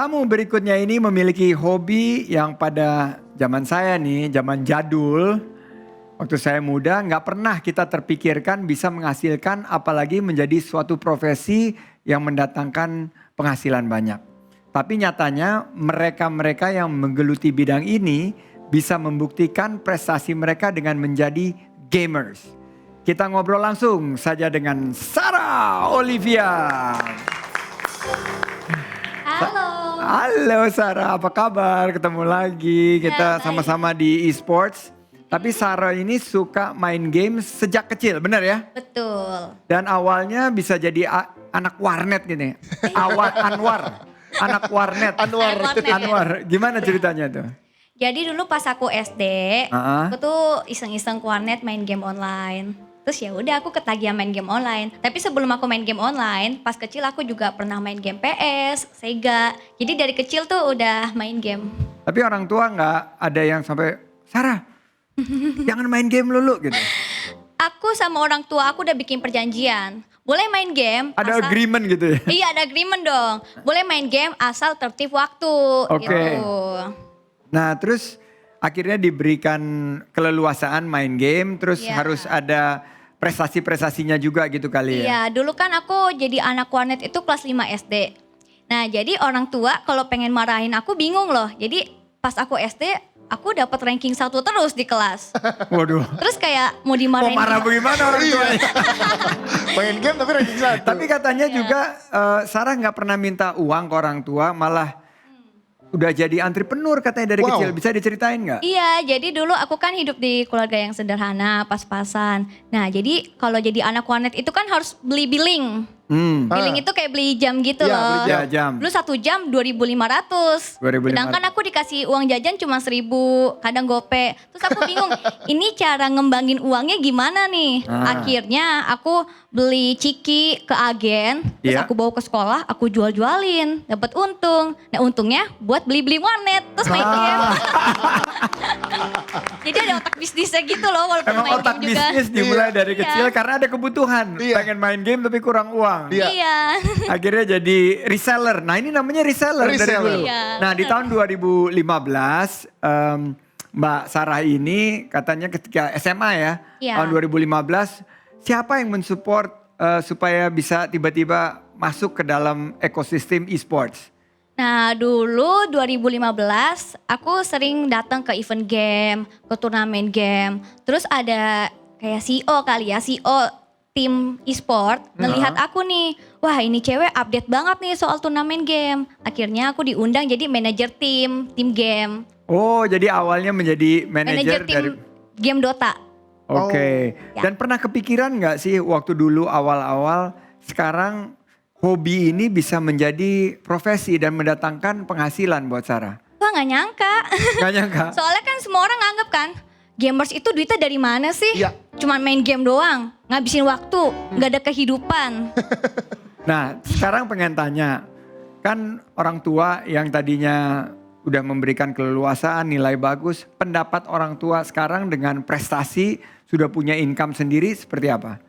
kamu berikutnya ini memiliki hobi yang pada zaman saya nih, zaman jadul, waktu saya muda nggak pernah kita terpikirkan bisa menghasilkan apalagi menjadi suatu profesi yang mendatangkan penghasilan banyak. Tapi nyatanya mereka-mereka yang menggeluti bidang ini bisa membuktikan prestasi mereka dengan menjadi gamers. Kita ngobrol langsung saja dengan Sarah Olivia. Halo. Halo Sarah, apa kabar? Ketemu lagi, kita sama-sama di esports. Tapi Sarah ini suka main game sejak kecil, benar ya? Betul. Dan awalnya bisa jadi anak warnet gini. Anwar, anak warnet. Anwar, gimana ceritanya tuh? Jadi dulu pas aku SD, aku tuh iseng-iseng ke warnet main game online. Terus ya udah aku ketagihan main game online. Tapi sebelum aku main game online, pas kecil aku juga pernah main game PS, Sega. Jadi dari kecil tuh udah main game. Tapi orang tua nggak ada yang sampai, Sarah, jangan main game dulu gitu. Aku sama orang tua aku udah bikin perjanjian. Boleh main game. Ada agreement gitu ya? Iya ada agreement dong. Boleh main game asal tertib waktu. Oke. Gitu. Nah terus akhirnya diberikan keleluasaan main game. Terus harus ada prestasi-prestasinya juga gitu kali ya? Iya dulu kan aku jadi anak warnet itu kelas 5 SD. Nah jadi orang tua kalau pengen marahin aku bingung loh. Jadi pas aku SD aku dapat ranking 1 terus di kelas. Waduh. Terus kayak mau dimarahin. Mau marah bagaimana orang tuanya? Main game tapi ranking 1. Tapi katanya juga Sarah nggak pernah minta uang ke orang tua, malah udah jadi entrepreneur katanya dari kecil. Bisa diceritain nggak? Iya, jadi dulu aku kan hidup di keluarga yang sederhana, pas-pasan. Nah, jadi kalau jadi anak warnet itu kan harus beli billing. Billing itu kayak beli jam gitu loh. Beli jam. Dulu 1 jam 2.500. Sedangkan aku dikasih uang jajan cuma 1.000, kadang gope. Terus aku bingung, ini cara ngembangin uangnya gimana nih? Akhirnya aku beli ciki ke agen, terus aku bawa ke sekolah, aku jual-jualin, dapat untung. Nah, untungnya buat beli-beli warnet, terus main game. Jadi ada otak bisnisnya gitu loh walaupun Emang main otak game juga. bisnis dimulai dari kecil karena ada kebutuhan. Pengen main game tapi kurang uang. Iya. Akhirnya jadi reseller. Nah ini namanya reseller. Dari dulu. Iya, Nah di tahun 2015 Mbak Sarah ini katanya ketika SMA ya. Tahun 2015 siapa yang mensupport supaya bisa tiba-tiba masuk ke dalam ekosistem esports? Nah dulu 2015 aku sering datang ke event game, ke turnamen game. Terus ada kayak CEO kali ya, CEO tim e-sport ngelihat aku nih. Wah ini cewek update banget nih soal turnamen game. Akhirnya aku diundang jadi manajer tim game. Oh jadi awalnya menjadi manajer tim dari game Dota. Oke. Dan pernah kepikiran nggak sih waktu dulu awal-awal sekarang hobi ini bisa menjadi profesi dan mendatangkan penghasilan buat Sarah? Wah gak nyangka. Gak nyangka? Soalnya kan semua orang nganggep kan, gamers itu duitnya dari mana sih? Iya. Cuman main game doang, ngabisin waktu, gak ada kehidupan. Nah sekarang pengen tanya, kan orang tua yang tadinya udah memberikan keleluasaan, nilai bagus, pendapat orang tua sekarang dengan prestasi sudah punya income sendiri seperti apa?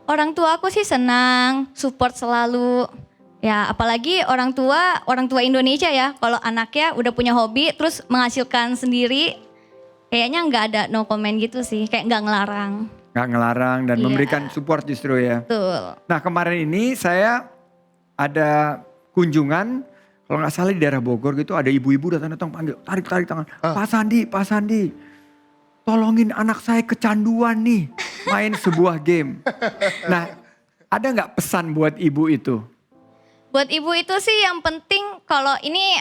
Orang tua aku sih senang, support selalu. Ya apalagi orang tua Indonesia ya, kalau anaknya udah punya hobi terus menghasilkan sendiri, kayaknya nggak ada no comment gitu sih, kayak nggak ngelarang. Nggak ngelarang dan memberikan support justru ya. Betul. Nah kemarin ini saya ada kunjungan, kalau nggak salah di daerah Bogor gitu ada ibu-ibu datang panggil, tarik tangan. Pak Sandi, tolongin anak saya kecanduan nih main sebuah game. Nah ada nggak pesan buat ibu itu? Buat ibu itu sih yang penting kalau ini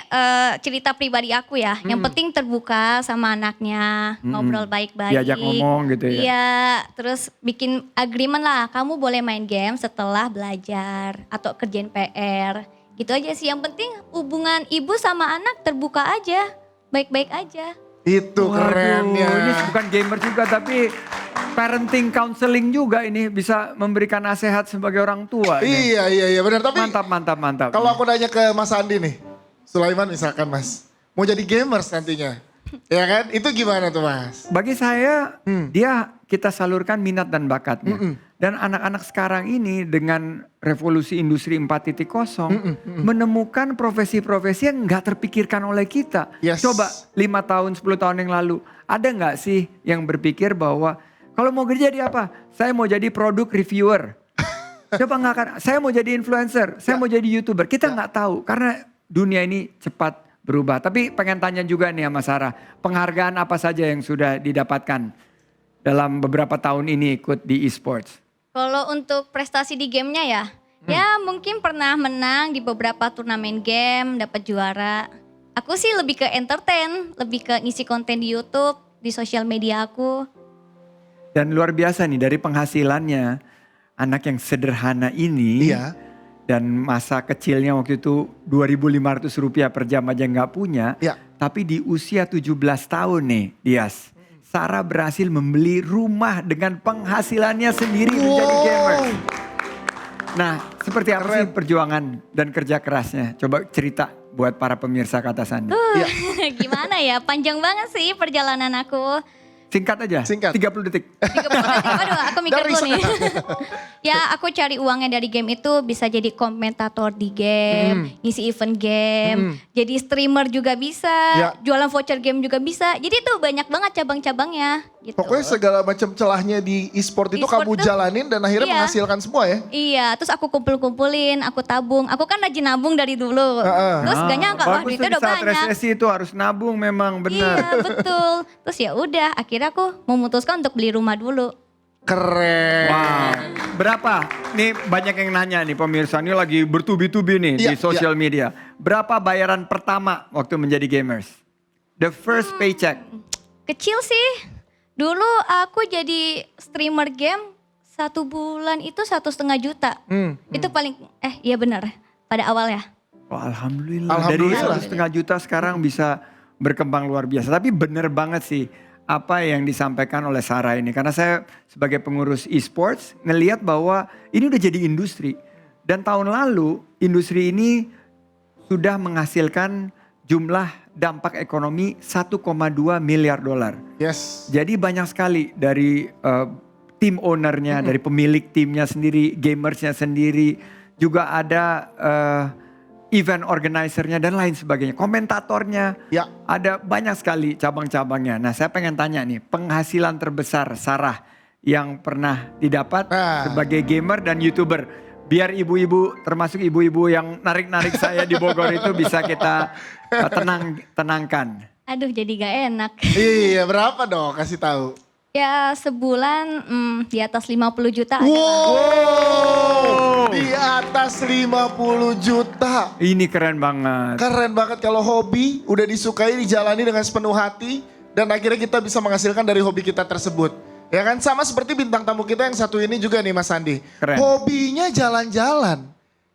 cerita pribadi aku ya. Yang penting terbuka sama anaknya, ngobrol baik-baik. Diajak ngomong gitu ya. Iya, terus bikin agreement lah. Kamu boleh main game setelah belajar atau kerjain PR. Gitu aja sih. Yang penting hubungan ibu sama anak terbuka aja, baik-baik aja. Itu kerennya. Ini bukan gamer juga tapi parenting counseling juga ini bisa memberikan nasihat sebagai orang tua. Iya benar. Tapi mantap. kalau aku nanya ke Mas Andi nih, Sulaiman misalkan Mas, mau jadi gamers nantinya, ya kan? Itu gimana tuh Mas? Bagi saya dia kita salurkan minat dan bakatnya. Dan anak-anak sekarang ini dengan revolusi industri 4.0 menemukan profesi-profesi yang nggak terpikirkan oleh kita. Yes. Coba 5 tahun, 10 tahun yang lalu, ada nggak sih yang berpikir bahwa kalau mau kerja di apa? Saya mau jadi produk reviewer. Coba nggak akan, saya mau jadi influencer, saya mau jadi YouTuber. Kita nggak tahu karena dunia ini cepat berubah. Tapi pengen tanya juga nih sama Sarah, penghargaan apa saja yang sudah didapatkan dalam beberapa tahun ini ikut di esports? Kalau untuk prestasi di gamenya ya, ya mungkin pernah menang di beberapa turnamen game, dapat juara. Aku sih lebih ke entertain, lebih ke ngisi konten di YouTube, di sosial media aku. Dan luar biasa nih dari penghasilannya, anak yang sederhana ini Iya. dan masa kecilnya waktu itu 2.500 rupiah per jam aja nggak punya. Iya. Tapi di usia 17 tahun nih Dias, Sarah berhasil membeli rumah dengan penghasilannya sendiri menjadi gamer. Nah, seperti apa sih perjuangan dan kerja kerasnya? Coba cerita buat para pemirsa Kata Sandi. Iya. Gimana ya, panjang banget sih perjalanan aku. Singkat aja, Singkat. 30 detik. 30 detik. Aduh, aku mikir Dari dulu nih. sana. Ya, aku cari uangnya dari game itu bisa jadi komentator di game, ngisi event game, jadi streamer juga bisa, Ya. jualan voucher game juga bisa. Jadi tuh banyak banget cabang-cabangnya gitu. Pokoknya segala macam celahnya di e-sport itu E-sport kamu tuh, jalanin dan akhirnya iya. menghasilkan semua ya. Iya, terus aku kumpul-kumpulin, aku tabung. Aku kan rajin nabung dari dulu. Terus gak nyangka, wah Bagus tuh duitnya di udah saat banyak. resesi itu harus nabung memang benar. Iya, betul. Terus ya udah, akhirnya aku memutuskan untuk beli rumah dulu. Keren. Wow. Berapa? Nih banyak yang nanya nih pemirsa, ini lagi bertubi-tubi nih Iya, di social media. Berapa bayaran pertama waktu menjadi gamers? The first paycheck. Kecil sih. Dulu aku jadi streamer game 1 bulan itu 1,5 juta. Itu paling, iya benar. Pada awal ya. Wah, alhamdulillah. Alhamdulillah. Dari 1,5 juta sekarang bisa berkembang luar biasa. Tapi bener banget sih apa yang disampaikan oleh Sarah ini. Karena saya sebagai pengurus e-sports ngelihat bahwa ini udah jadi industri. Dan tahun lalu industri ini sudah menghasilkan jumlah dampak ekonomi 1,2 miliar dolar. Yes. Jadi banyak sekali dari tim ownernya, dari pemilik timnya sendiri, gamersnya sendiri. Juga ada event organizernya dan lain sebagainya. Komentatornya, Ya. ada banyak sekali cabang-cabangnya. Nah saya pengen tanya nih, penghasilan terbesar Sarah yang pernah didapat sebagai gamer dan YouTuber. Biar ibu-ibu, termasuk ibu-ibu yang narik-narik saya di Bogor itu bisa kita tenangkan. Aduh jadi gak enak. Iya, berapa dong? Kasih tahu. Ya sebulan di atas 50 juta ada lah. Wow. Di atas 50 juta. Ini keren banget. Keren banget kalau hobi udah disukai, dijalani dengan sepenuh hati. Dan akhirnya kita bisa menghasilkan dari hobi kita tersebut. Ya kan, sama seperti bintang tamu kita yang satu ini juga nih Mas Sandi. Keren. Hobinya jalan-jalan.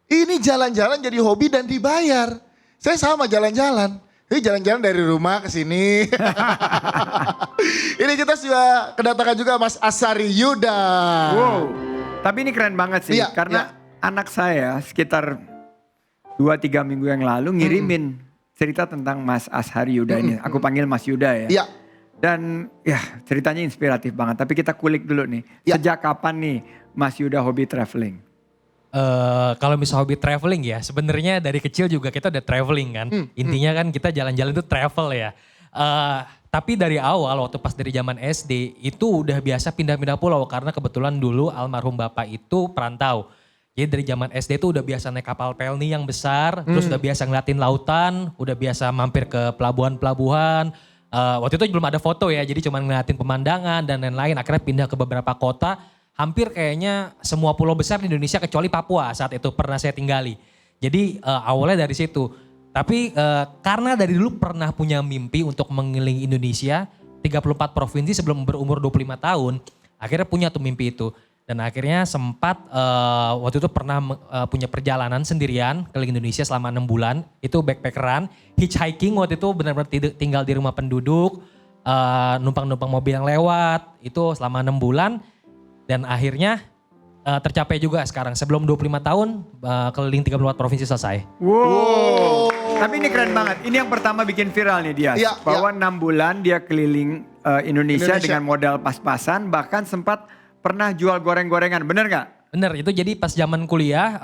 Ini jalan-jalan jadi hobi dan dibayar. Saya sama jalan-jalan. Ini jalan-jalan dari rumah ke sini. Ini kita sudah kedatangan juga Mas Asari Yuda. Wow, tapi ini keren banget sih. Iya, Karena anak saya sekitar 2-3 minggu yang lalu ngirimin cerita tentang Mas Ashari Yuda ini. Aku panggil Mas Yuda ya. Iya. Dan ya ceritanya inspiratif banget. Tapi kita kulik dulu nih. Ya. Sejak kapan nih Mas Yuda hobi traveling? Kalau misal hobi traveling ya, sebenarnya dari kecil juga kita udah traveling kan. Intinya kan kita jalan-jalan itu travel ya. Tapi dari awal waktu pas dari zaman SD itu udah biasa pindah-pindah pulau karena kebetulan dulu almarhum bapak itu perantau. Jadi dari zaman SD itu udah biasa naik kapal pelni yang besar, terus udah biasa ngeliatin lautan, udah biasa mampir ke pelabuhan-pelabuhan. Waktu itu belum ada foto ya, jadi cuma ngeliatin pemandangan dan lain-lain. Akhirnya pindah ke beberapa kota, hampir kayaknya semua pulau besar di Indonesia kecuali Papua saat itu pernah saya tinggali. Jadi awalnya dari situ. Tapi karena dari dulu pernah punya mimpi untuk mengelilingi Indonesia, 34 provinsi sebelum berumur 25 tahun, akhirnya punya tuh mimpi itu. Dan akhirnya sempat waktu itu pernah punya perjalanan sendirian keliling Indonesia selama 6 bulan. Itu backpackeran, hitchhiking waktu itu benar-benar tinggal di rumah penduduk, numpang-numpang mobil yang lewat. Itu selama 6 bulan dan akhirnya tercapai juga sekarang. Sebelum 25 tahun keliling 34 provinsi selesai. Wow. Tapi ini keren banget. Ini yang pertama bikin viral nih dia. Iya, Bahwa 6 bulan dia keliling Indonesia dengan modal pas-pasan. Bahkan sempat pernah jual goreng-gorengan, bener nggak? Bener, itu jadi pas zaman kuliah,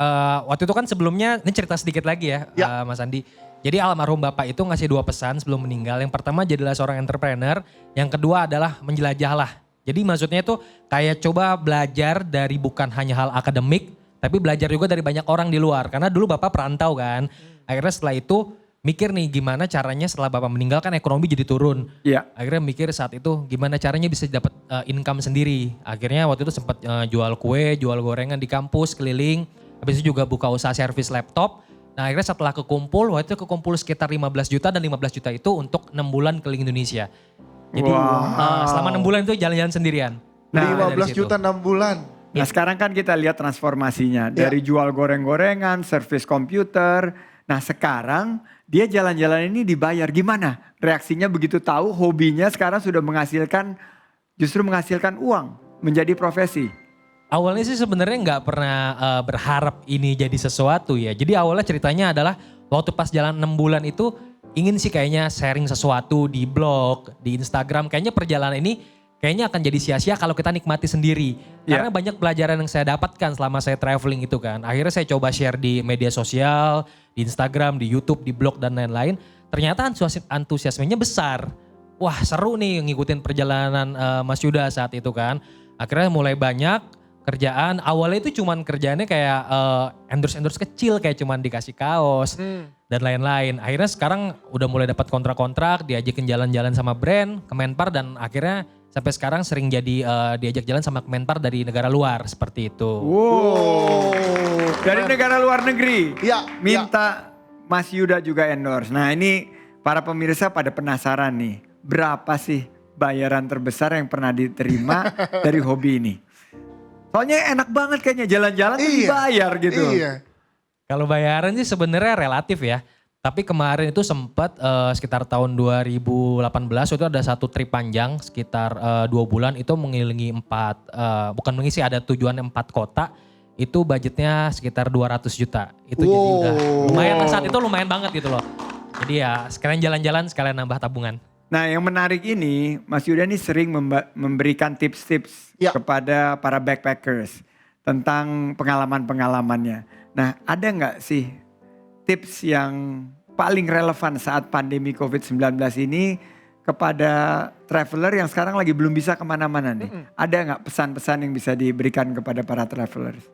waktu itu kan sebelumnya, ini cerita sedikit lagi ya, Mas Andi. Jadi almarhum bapak itu ngasih 2 pesan sebelum meninggal. Yang pertama jadilah seorang entrepreneur, yang kedua adalah menjelajahlah. Jadi maksudnya itu kayak coba belajar dari bukan hanya hal akademik, tapi belajar juga dari banyak orang di luar. Karena dulu bapak perantau kan, akhirnya setelah itu mikir nih gimana caranya setelah bapak meninggal kan ekonomi jadi turun. Iya. Akhirnya mikir saat itu gimana caranya bisa dapat income sendiri. Akhirnya waktu itu sempat jual kue, jual gorengan di kampus keliling. Habis itu juga buka usaha servis laptop. Nah akhirnya setelah kekumpul, waktu itu kekumpul sekitar 15 juta dan 15 juta itu untuk 6 bulan keliling Indonesia. Jadi selama 6 bulan itu jalan-jalan sendirian. Nah, dari 15 situ. juta 6 bulan. Nah sekarang kan kita lihat transformasinya. Dari jual goreng-gorengan, servis komputer. Nah sekarang dia jalan-jalan ini dibayar. Gimana reaksinya begitu tahu hobinya sekarang sudah justru menghasilkan uang menjadi profesi? Awalnya sih sebenarnya nggak pernah berharap ini jadi sesuatu ya. Jadi awalnya ceritanya adalah waktu pas jalan 6 bulan itu ingin sih kayaknya sharing sesuatu di blog, di Instagram. Kayaknya perjalanan ini kayaknya akan jadi sia-sia kalau kita nikmati sendiri. Karena banyak pelajaran yang saya dapatkan selama saya traveling itu kan. Akhirnya saya coba share di media sosial, di Instagram, di YouTube, di blog dan lain-lain. Ternyata antusiasmenya besar. Wah seru nih ngikutin perjalanan Mas Yuda saat itu kan. Akhirnya mulai banyak kerjaan. Awalnya itu cuman kerjaannya kayak endorse kecil kayak cuman dikasih kaos dan lain-lain. Akhirnya sekarang udah mulai dapat kontrak-kontrak, diajakin jalan-jalan sama brand, Kemenpar dan akhirnya sampai sekarang sering jadi diajak jalan sama Kemenpar dari negara luar seperti itu. Wow, dari negara luar negeri minta Mas Yuda juga endorse. Nah ini para pemirsa pada penasaran nih, berapa sih bayaran terbesar yang pernah diterima dari hobi ini? Soalnya enak banget kayaknya jalan-jalan tuh dibayar gitu. Iya. Kalau bayaran sih sebenarnya relatif ya. Tapi kemarin itu sempat sekitar tahun 2018 itu ada satu trip panjang sekitar 2 bulan itu mengelilingi bukan mengisi ada tujuan 4 kota. Itu budgetnya sekitar 200 juta. Itu jadi udah lumayan saat itu lumayan banget gitu loh. Jadi ya sekalian jalan-jalan sekalian nambah tabungan. Nah yang menarik ini Mas Yuda ini sering memberikan tips-tips kepada para backpackers tentang pengalaman-pengalamannya. Nah ada nggak sih tips yang paling relevan saat pandemi COVID-19 ini kepada traveler yang sekarang lagi belum bisa kemana-mana nih? Ada nggak pesan-pesan yang bisa diberikan kepada para travelers?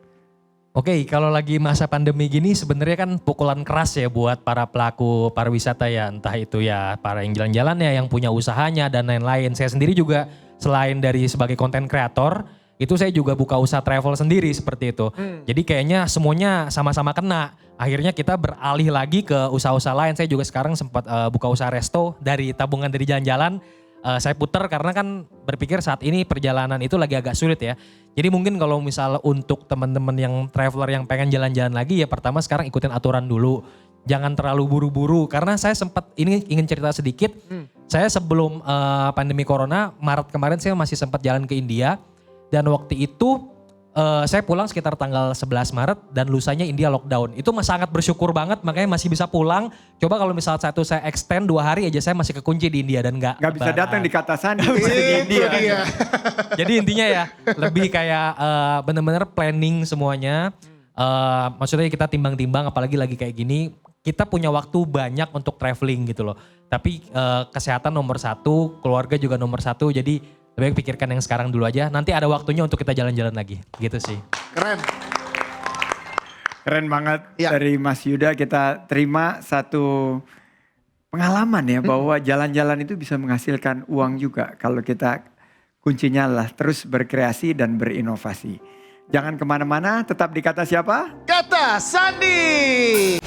Oke, kalau lagi masa pandemi gini sebenarnya kan pukulan keras ya buat para pelaku pariwisata ya. Entah itu ya para yang jalan-jalan ya, yang punya usahanya dan lain-lain. Saya sendiri juga selain dari sebagai content creator, itu saya juga buka usaha travel sendiri seperti itu. Jadi kayaknya semuanya sama-sama kena. Akhirnya kita beralih lagi ke usaha-usaha lain. Saya juga sekarang sempat buka usaha resto dari tabungan dari jalan-jalan. Saya putar karena kan berpikir saat ini perjalanan itu lagi agak sulit ya. Jadi mungkin kalau misal untuk teman-teman yang traveler yang pengen jalan-jalan lagi ya pertama sekarang ikutin aturan dulu. Jangan terlalu buru-buru karena saya sempat ini ingin cerita sedikit. Saya sebelum pandemi corona Maret kemarin saya masih sempat jalan ke India. Dan waktu itu saya pulang sekitar tanggal 11 Maret dan lusanya India lockdown. Itu sangat bersyukur banget makanya masih bisa pulang. Coba kalau misal satu saya extend 2 hari aja saya masih kekunci di India dan nggak bisa datang di Katasandi di India. Jadi intinya ya lebih kayak benar-benar planning semuanya. Maksudnya kita timbang-timbang apalagi lagi kayak gini. Kita punya waktu banyak untuk traveling gitu loh. Tapi kesehatan nomor 1, keluarga juga nomor 1. Jadi lebih baik pikirkan yang sekarang dulu aja. Nanti ada waktunya untuk kita jalan-jalan lagi. Gitu sih. Keren banget dari Mas Yuda. Kita terima satu pengalaman ya. Bahwa jalan-jalan itu bisa menghasilkan uang juga. Kalau kita kuncinya lah terus berkreasi dan berinovasi. Jangan kemana-mana, tetap di Kata Siapa? Kata Sandi.